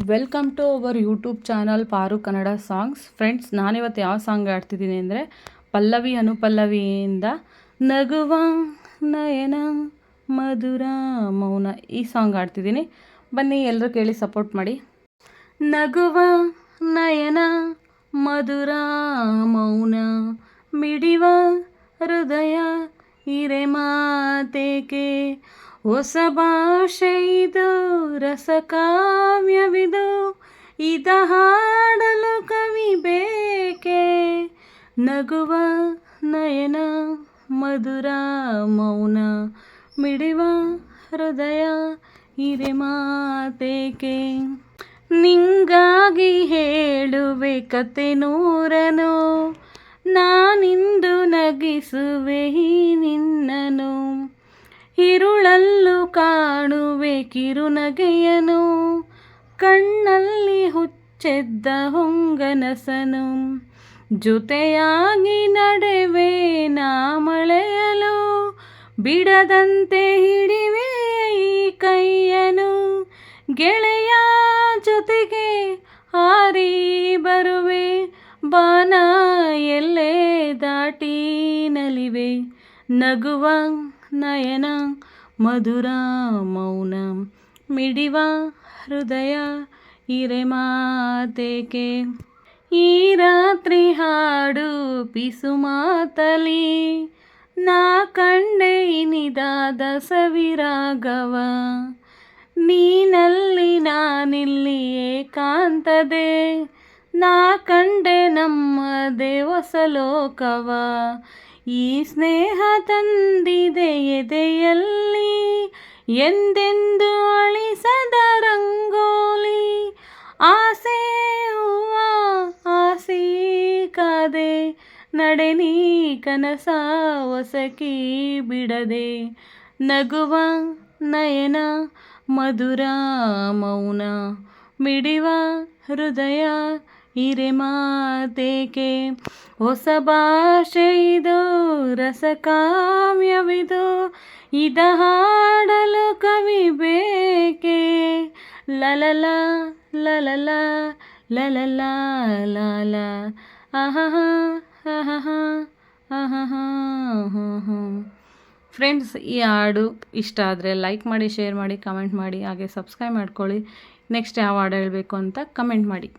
Welcome to our YouTube channel Paru Kannada songs. Friends, ನಾನಿವತ್ತು ಯಾವ song ಆಡ್ತಿದ್ದೀನಿ ಅಂದರೆ ಪಲ್ಲವಿ ಅನುಪಲ್ಲವಿಯಿಂದ ನಗುವ ನಯನ ಮಧುರ ಮೌನ ಈ ಸಾಂಗ್ ಆಡ್ತಿದ್ದೀನಿ. ಬನ್ನಿ ಎಲ್ಲರೂ ಕೇಳಿ ಸಪೋರ್ಟ್ ಮಾಡಿ. ನಗುವ ನಯನ ಮಧುರ ಮೌನ ಮಿಡಿವ ಹೃದಯ ಹಿರೆ ಮಾತೇಕೆ, ಹೊಸ ಭಾಷೆ ಇದು ರಸಕಾವ್ಯವಿದು, ಇದ ಹಾಡಲು ಕವಿ ಬೇಕೆ. ನಗುವ ನಯನ ಮಧುರ ಮೌನ ಮಿಡಿವ ಹೃದಯ ಹಿರೆ ಮಾತೇಕೆ, ನಿಂಗಾಗಿ ಹೇಳುವೆ ಕತೆ ನೂರನು, ನಾನಿಂದು ನಗಿಸುವೆ ನಿನ್ನನು, ಇರುಳಲ್ಲೂ ಕಾಣುವೆ ಕಿರುನಗೆಯನು, ಕಣ್ಣಲ್ಲಿ ಹುಚ್ಚೆದ್ದ ಹೊಂಗನಸನು, ಜೊತೆಯಾಗಿ ನಡೆವೆ ನಾ ಮಳೆಯಲು, ಬಿಡದಂತೆ ಹಿಡಿವೆ ಈ ಕೈಯನು, ಗೆಳೆಯ ಜೊತೆಗೆ ಹಾರಿ ಬರುವೆ, ಬಾನ ಎಲ್ಲೇ ದಾಟಿ ನಲಿವೆ. ನಗುವ ನಯನ ಮಧುರ ಮೌನ ಮಿಡಿವ ಹೃದಯ ಹಿರೆ ಮಾತೇಕೆ, ಈ ರಾತ್ರಿ ಹಾಡು ಪಿಸು ಮಾತಲಿ, ನಾ ಕಂಡೆ ಇನಿದಾದ ಸವಿರಾಗವ, ನೀನಲ್ಲಿ ನಾನಿಲ್ಲಿ ಏಕಾಂತದೆ, ನಾ ಕಂಡೆ ನಮ್ಮದೇ ಹೊಸ ಲೋಕವ, ಈ ಸ್ನೇಹ ತಂದಿದೆ ಎದೆಯಲ್ಲಿ ಎಂದೆಂದು ಅಳಿಸದ ರಂಗೋಲಿ, ಆಸೆ ಹೂವ ಆಸಿ ಕಾದೆ, ನಡೆ ನೀ ಕನಸ ಹೊಸಕಿ ಬಿಡದೆ. ನಗುವ ನಯನ ಮಧುರ ಮೌನ ಮಿಡಿವ ಹೃದಯ ಹಿರೆ ಮಾತೇಕೆ, ಹೊಸ ಭಾಷೆ ಇದು ರಸಕಾವ್ಯವಿದು, ಇದ ಹಾಡಲು ಕವಿ ಬೇಕೆ. ಲಲಲ ಲಲಲ ಲಲಲ ಲಾಲ ಆಹಹ ಆಹಹ ಆಹಹ. ಫ್ರೆಂಡ್ಸ್, ಈ ಹಾಡು ಇಷ್ಟ ಆದರೆ ಲೈಕ್ ಮಾಡಿ, ಶೇರ್ ಮಾಡಿ, ಕಮೆಂಟ್ ಮಾಡಿ, ಹಾಗೆ ಸಬ್ಸ್ಕ್ರೈಬ್ ಮಾಡ್ಕೊಳ್ಳಿ. ನೆಕ್ಸ್ಟ್ ಯಾವ ಹಾಡು ಹೇಳಬೇಕು ಅಂತ ಕಮೆಂಟ್ ಮಾಡಿ.